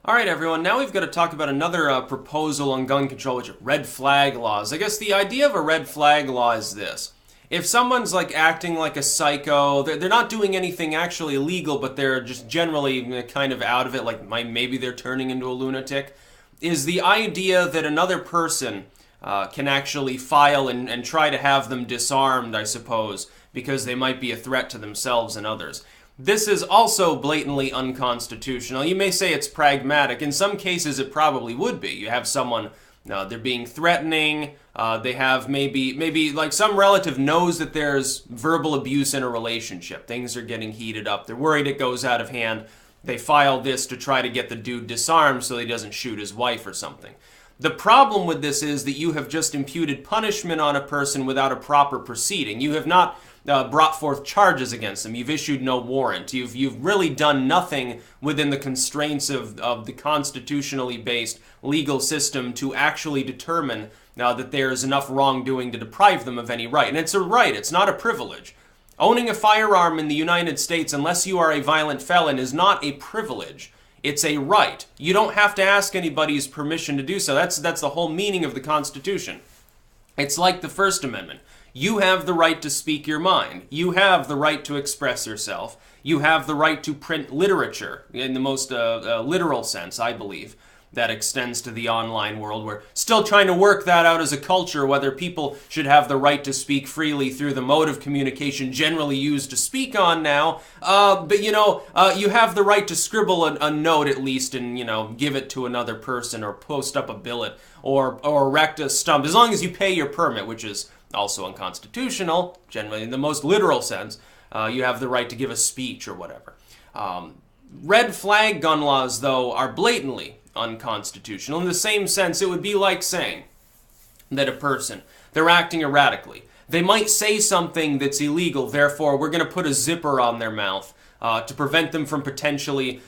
All right, everyone. Now we've got to talk about another proposal on gun control, which are red flag laws. I guess the idea of a red flag law is this. If someone's like acting like a psycho, they're not doing anything actually illegal, but they're just generally kind of out of it, like maybe they're turning into a lunatic, is the idea that another person can actually file and try to have them disarmed, I suppose, because they might be a threat to themselves and others. This is also blatantly unconstitutional. You may say it's pragmatic. In some cases, it probably would be. You have someone, they're being threatening. They have maybe like some relative knows that there's verbal abuse in a relationship. Things are getting heated up. They're worried it goes out of hand. They file this to try to get the dude disarmed so he doesn't shoot his wife or something. The problem with this is that you have just imputed punishment on a person without a proper proceeding. You have not brought forth charges against them. You've issued no warrant. You've really done nothing within the constraints of the constitutionally based legal system to actually determine that there is enough wrongdoing to deprive them of any right. And it's a right. It's not a privilege. Owning a firearm in the United States, unless you are a violent felon, is not a privilege. It's a right. You don't have to ask anybody's permission to do so. That's the whole meaning of the Constitution. It's like the First Amendment. You have the right to speak your mind. You have the right to express yourself. You have the right to print literature in the most literal sense, I believe. That extends to the online world. We're still trying to work that out as a culture, whether people should have the right to speak freely through the mode of communication generally used to speak on now. But you have the right to scribble a note at least and, give it to another person or post up a billet or erect a stump, as long as you pay your permit, which is also unconstitutional, generally in the most literal sense. You have the right to give a speech or whatever. Red flag gun laws, though, are blatantly unconstitutional. In the same sense, it would be like saying that a person, they're acting erratically. They might say something that's illegal, therefore we're going to put a zipper on their mouth to prevent them from potentially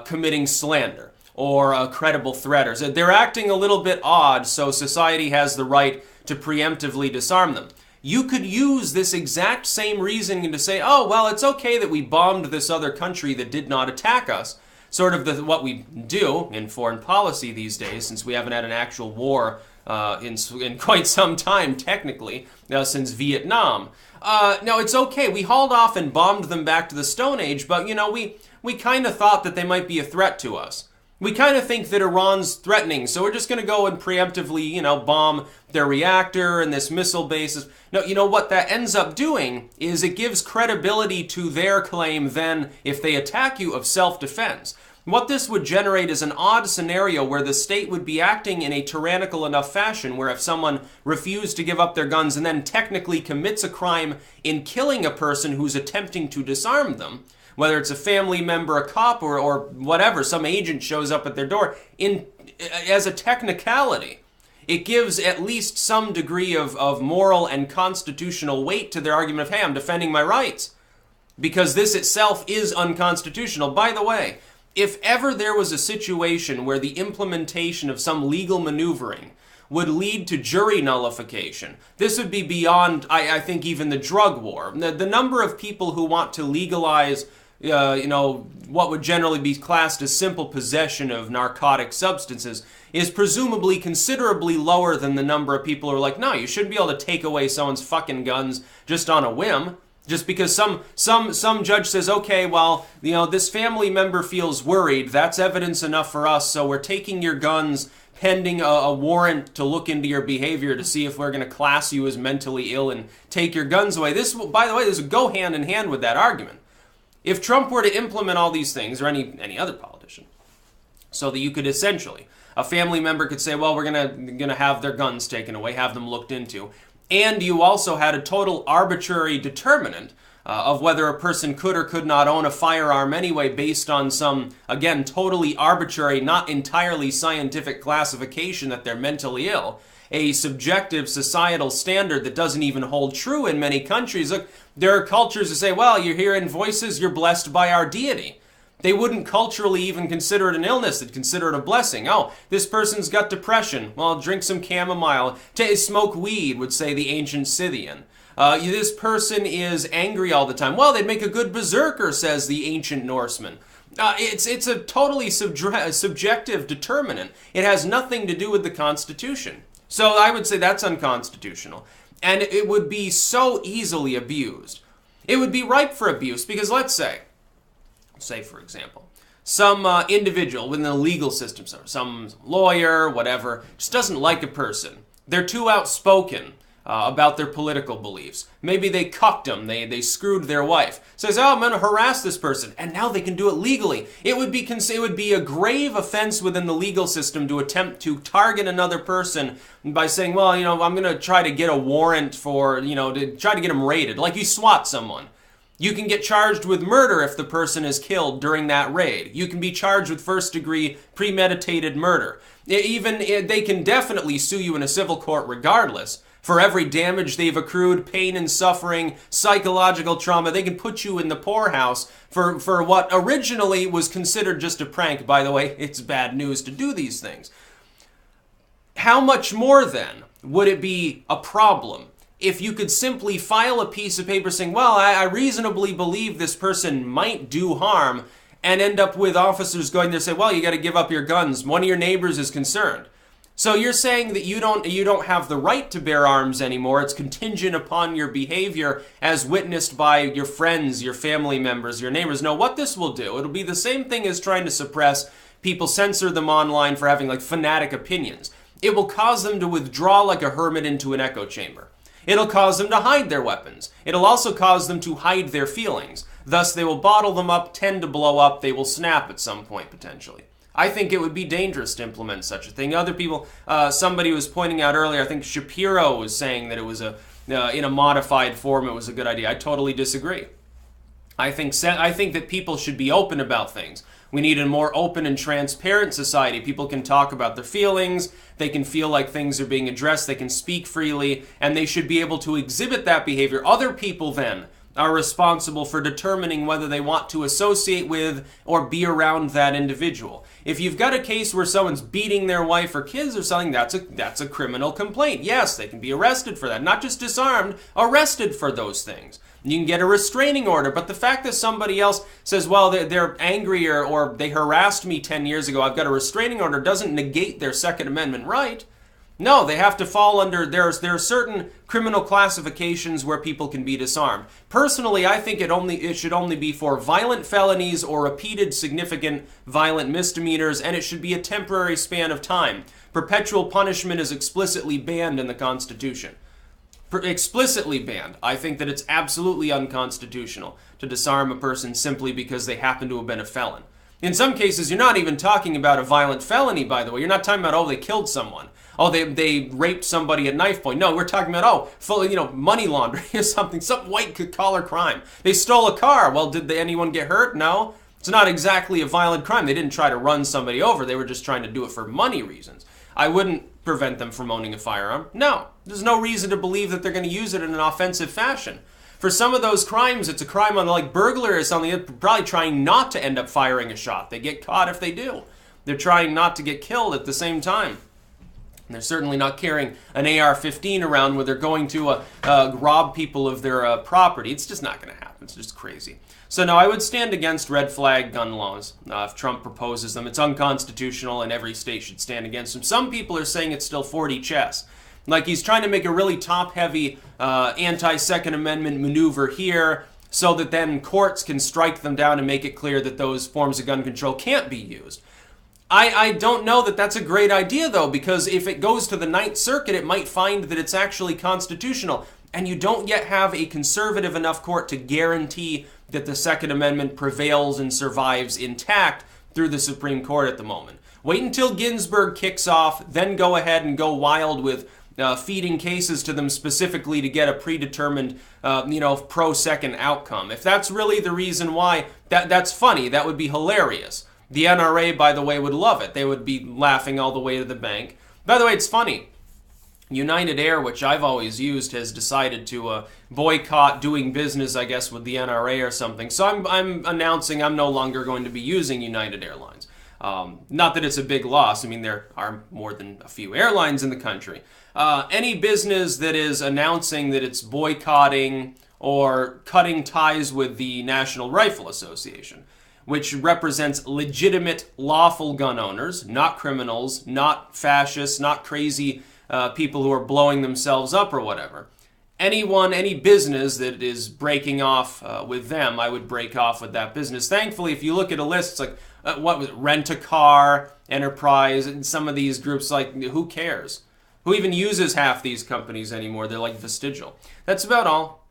committing slander or a credible threat. Or they're acting a little bit odd, so society has the right to preemptively disarm them. You could use this exact same reasoning to say, oh, well, it's okay that we bombed this other country that did not attack us. Sort of what we do in foreign policy these days, since we haven't had an actual war in quite some time, technically, since Vietnam. Now, it's okay. We hauled off and bombed them back to the Stone Age, but, we kind of thought that they might be a threat to us. We kind of think that Iran's threatening, so we're just going to go and preemptively, bomb their reactor and this missile bases. No, what that ends up doing is it gives credibility to their claim then, if they attack you, of self-defense. What this would generate is an odd scenario where the state would be acting in a tyrannical enough fashion where if someone refused to give up their guns and then technically commits a crime in killing a person who's attempting to disarm them, whether it's a family member, a cop, or whatever, some agent shows up at their door, as a technicality, it gives at least some degree of moral and constitutional weight to their argument of, hey, I'm defending my rights. Because this itself is unconstitutional. By the way, if ever there was a situation where the implementation of some legal maneuvering would lead to jury nullification, this would be beyond, I think, even the drug war. The number of people who want to legalize what would generally be classed as simple possession of narcotic substances is presumably considerably lower than the number of people who are like, no, you shouldn't be able to take away someone's fucking guns just on a whim. Just because some judge says, okay, well, this family member feels worried, that's evidence enough for us, so we're taking your guns pending a warrant to look into your behavior to see if we're going to class you as mentally ill and take your guns away. This, by the way, this would go hand in hand with that argument. If Trump were to implement all these things, or any other politician, so that you could essentially, a family member could say, well, we're gonna have their guns taken away, have them looked into, and you also had a total arbitrary determinant of whether a person could or could not own a firearm anyway based on some, again, totally arbitrary, not entirely scientific classification that they're mentally ill, a subjective societal standard that doesn't even hold true in many countries. Look, there are cultures that say, well, you're hearing voices, you're blessed by our deity. They wouldn't culturally even consider it an illness. They'd consider it a blessing. Oh, this person's got depression. Well, drink some chamomile. Smoke weed, would say the ancient Scythian. This person is angry all the time. Well, they'd make a good berserker, says the ancient Norseman. It's a totally subjective determinant. It has nothing to do with the Constitution. So I would say that's unconstitutional. And it would be so easily abused. It would be ripe for abuse because let's say for example, some individual within the legal system, some lawyer, whatever, just doesn't like a person. They're too outspoken about their political beliefs. Maybe they cucked them, they screwed their wife. Says, oh, I'm going to harass this person, and now they can do it legally. It would be a grave offense within the legal system to attempt to target another person by saying, well, I'm going to try to get a warrant for, to try to get them raided, like you SWAT someone. You can get charged with murder if the person is killed during that raid. You can be charged with first-degree premeditated murder. Even they can definitely sue you in a civil court regardless. For every damage they've accrued, pain and suffering, psychological trauma, they can put you in the poorhouse for what originally was considered just a prank. By the way, it's bad news to do these things. How much more, then, would it be a problem if you could simply file a piece of paper saying, well, I reasonably believe this person might do harm, and end up with officers going there and say, well, you got to give up your guns. One of your neighbors is concerned. So you're saying that you don't have the right to bear arms anymore. It's contingent upon your behavior as witnessed by your friends, your family members, your neighbors. No, what this will do, it'll be the same thing as trying to suppress people, censor them online for having like fanatic opinions. It will cause them to withdraw like a hermit into an echo chamber. It'll cause them to hide their weapons. It'll also cause them to hide their feelings. Thus, they will bottle them up, tend to blow up, they will snap at some point potentially. I think it would be dangerous to implement such a thing. Other people, somebody was pointing out earlier, I think Shapiro was saying that it was in a modified form, it was a good idea. I totally disagree. I think that people should be open about things. We need a more open and transparent society. People can talk about their feelings, they can feel like things are being addressed, they can speak freely, and they should be able to exhibit that behavior. Other people then are responsible for determining whether they want to associate with or be around that individual. If you've got a case where someone's beating their wife or kids or something, that's a criminal complaint. Yes, they can be arrested for that. Not just disarmed, arrested for those things. You can get a restraining order, but the fact that somebody else says, well, they're angry or they harassed me 10 years ago, I've got a restraining order, doesn't negate their Second Amendment right. No, they have to fall under, there are certain criminal classifications where people can be disarmed. Personally, I think it should only be for violent felonies or repeated significant violent misdemeanors, and it should be a temporary span of time. Perpetual punishment is explicitly banned in the Constitution. Explicitly banned. I think that it's absolutely unconstitutional to disarm a person simply because they happen to have been a felon. In some cases, you're not even talking about a violent felony, by the way. You're not talking about, oh, they killed someone. Oh, they raped somebody at knife point. No, we're talking about, money laundering or something, some white-collar crime. They stole a car. Well, did anyone get hurt? No. It's not exactly a violent crime. They didn't try to run somebody over. They were just trying to do it for money reasons. I wouldn't prevent them from owning a firearm. No. There's no reason to believe that they're going to use it in an offensive fashion. For some of those crimes, it's a crime on like burglary or something. They're probably trying not to end up firing a shot. They get caught if they do. They're trying not to get killed at the same time. And they're certainly not carrying an AR-15 around where they're going to rob people of their property. It's just not going to happen. It's just crazy. So no, I would stand against red flag gun laws if Trump proposes them. It's unconstitutional and every state should stand against them. Some people are saying it's still 4D chess. Like he's trying to make a really top-heavy anti-Second Amendment maneuver here so that then courts can strike them down and make it clear that those forms of gun control can't be used. I don't know that that's a great idea, though, because if it goes to the Ninth Circuit, it might find that it's actually constitutional. And you don't yet have a conservative enough court to guarantee that the Second Amendment prevails and survives intact through the Supreme Court at the moment. Wait until Ginsburg kicks off, then go ahead and go wild with feeding cases to them specifically to get a predetermined, pro-second outcome. If that's really the reason why, that's funny. That would be hilarious. The NRA, by the way, would love it. They would be laughing all the way to the bank. By the way, it's funny. United Air, which I've always used, has decided to boycott doing business, I guess, with the NRA or something. So I'm announcing I'm no longer going to be using United Airlines. Not that it's a big loss. I mean, there are more than a few airlines in the country. Any business that is announcing that it's boycotting or cutting ties with the National Rifle Association, which represents legitimate, lawful gun owners, not criminals, not fascists, not crazy people who are blowing themselves up or whatever. Anyone, any business that is breaking off with them, I would break off with that business. Thankfully, if you look at a list, it's like, what was it, Rent-A-Car, Enterprise, and some of these groups, like, who cares? Who even uses half these companies anymore? They're like vestigial. That's about all.